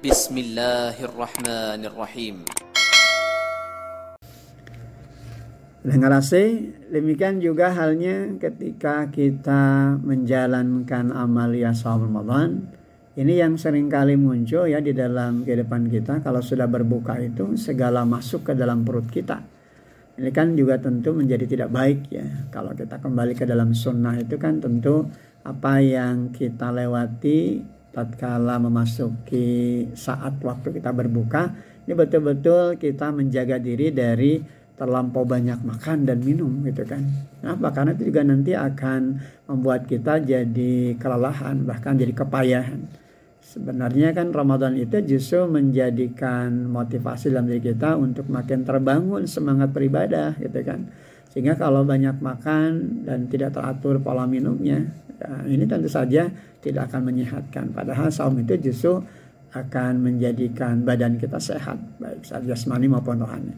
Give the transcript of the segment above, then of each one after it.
Bismillahirrahmanirrahim. Dengar demikian juga halnya ketika kita menjalankan amalia saum Ramadan. Ini yang seringkali muncul ya di dalam kehidupan kita. Kalau sudah berbuka itu segala masuk ke dalam perut kita. Ini kan juga tentu menjadi tidak baik ya. Kalau kita kembali ke dalam sunnah itu kan tentu apa yang kita lewati tatkala memasuki saat waktu kita berbuka, ini betul-betul kita menjaga diri dari terlampau banyak makan dan minum gitu kan. Kenapa? Karena itu juga nanti akan membuat kita jadi kelelahan, bahkan jadi kepayahan. Sebenarnya kan Ramadan itu justru menjadikan motivasi dalam diri kita untuk makin terbangun semangat beribadah gitu kan. Sehingga kalau banyak makan dan tidak teratur pola minumnya, ya ini tentu saja tidak akan menyehatkan. Padahal saum itu justru akan menjadikan badan kita sehat, baik secara jasmani maupun rohani.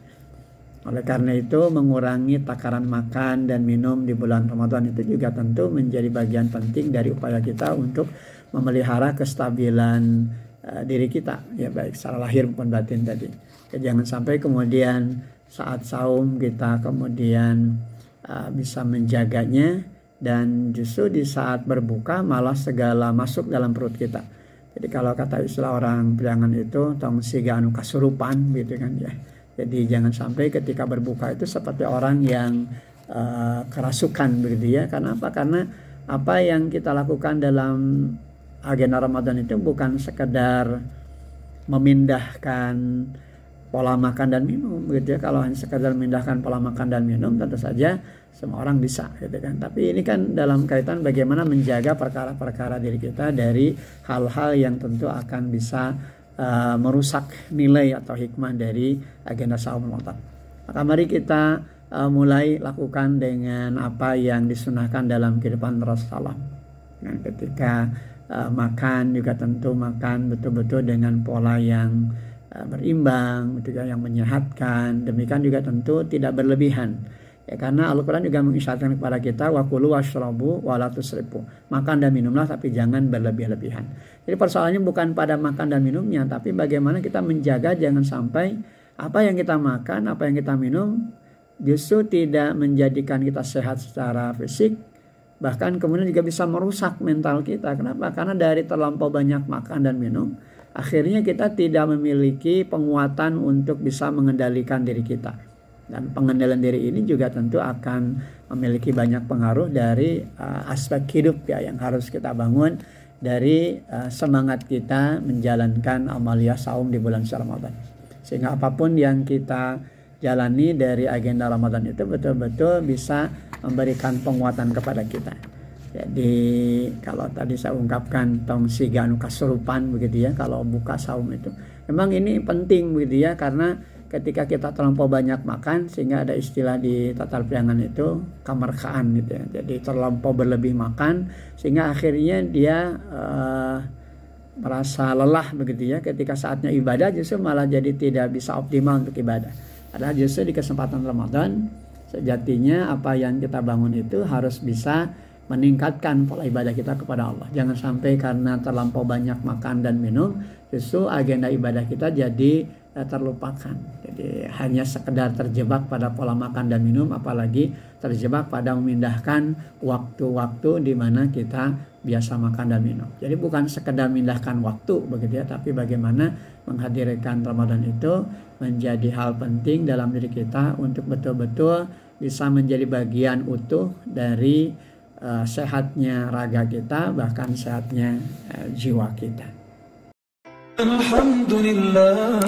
Oleh karena itu mengurangi takaran makan dan minum di bulan Ramadan itu juga tentu menjadi bagian penting dari upaya kita untuk memelihara kestabilan diri kita, ya baik secara lahir maupun batin tadi. Ya, jangan sampai kemudian saat saum kita kemudian bisa menjaganya dan justru di saat berbuka malah segala masuk dalam perut kita. Jadi kalau kata istilah orang Priangan itu tong siga anu kasurupan gitu kan ya. Jadi jangan sampai ketika berbuka itu seperti orang yang kerasukan begitu ya. Karena apa? Karena apa yang kita lakukan dalam agenda Ramadan itu bukan sekedar memindahkan pola makan dan minum gitu ya. Kalau hanya sekedar memindahkan pola makan dan minum tentu saja semua orang bisa gitu kan. Tapi ini kan dalam kaitan bagaimana menjaga perkara-perkara diri kita dari hal-hal yang tentu akan bisa merusak nilai atau hikmah dari agenda saum Ramadan. Maka mari kita mulai lakukan dengan apa yang disunahkan dalam kehidupan Rasulullah. Dan ketika makan juga tentu makan betul-betul dengan pola yang berimbang, yang menyehatkan. Demikian juga tentu tidak berlebihan. Ya, karena Al-Quran juga mengisyaratkan kepada kita wakulu washrabu wala tusrifu. Makan dan minumlah tapi jangan berlebih-lebihan. Jadi persoalannya bukan pada makan dan minumnya, tapi bagaimana kita menjaga jangan sampai apa yang kita makan, apa yang kita minum justru tidak menjadikan kita sehat secara fisik, bahkan kemudian juga bisa merusak mental kita. Kenapa? Karena dari terlampau banyak makan dan minum, akhirnya kita tidak memiliki penguatan untuk bisa mengendalikan diri kita. Dan pengendalian diri ini juga tentu akan memiliki banyak pengaruh dari aspek hidup ya yang harus kita bangun dari semangat kita menjalankan amalia saum di bulan Ramadan. Sehingga apapun yang kita jalani dari agenda Ramadan itu betul-betul bisa memberikan penguatan kepada kita. Jadi kalau tadi saya ungkapkan tong siga anu kasurupan begitu ya, kalau buka saum itu memang ini penting begitu ya, karena ketika kita terlampau banyak makan sehingga ada istilah di tatar priangan itu kamarkaan gitu ya. Jadi terlampau berlebih makan sehingga akhirnya dia merasa lelah begitu ya. Ketika saatnya ibadah justru malah jadi tidak bisa optimal untuk ibadah. Padahal justru di kesempatan Ramadan sejatinya apa yang kita bangun itu harus bisa meningkatkan pola ibadah kita kepada Allah. Jangan sampai karena terlampau banyak makan dan minum justru agenda ibadah kita jadi terlupakan. Jadi hanya sekedar terjebak pada pola makan dan minum, apalagi terjebak pada memindahkan waktu-waktu di mana kita biasa makan dan minum. Jadi bukan sekedar memindahkan waktu begitu ya, tapi bagaimana menghadirkan Ramadan itu menjadi hal penting dalam diri kita untuk betul-betul bisa menjadi bagian utuh dari sehatnya raga kita, bahkan sehatnya jiwa kita. Alhamdulillah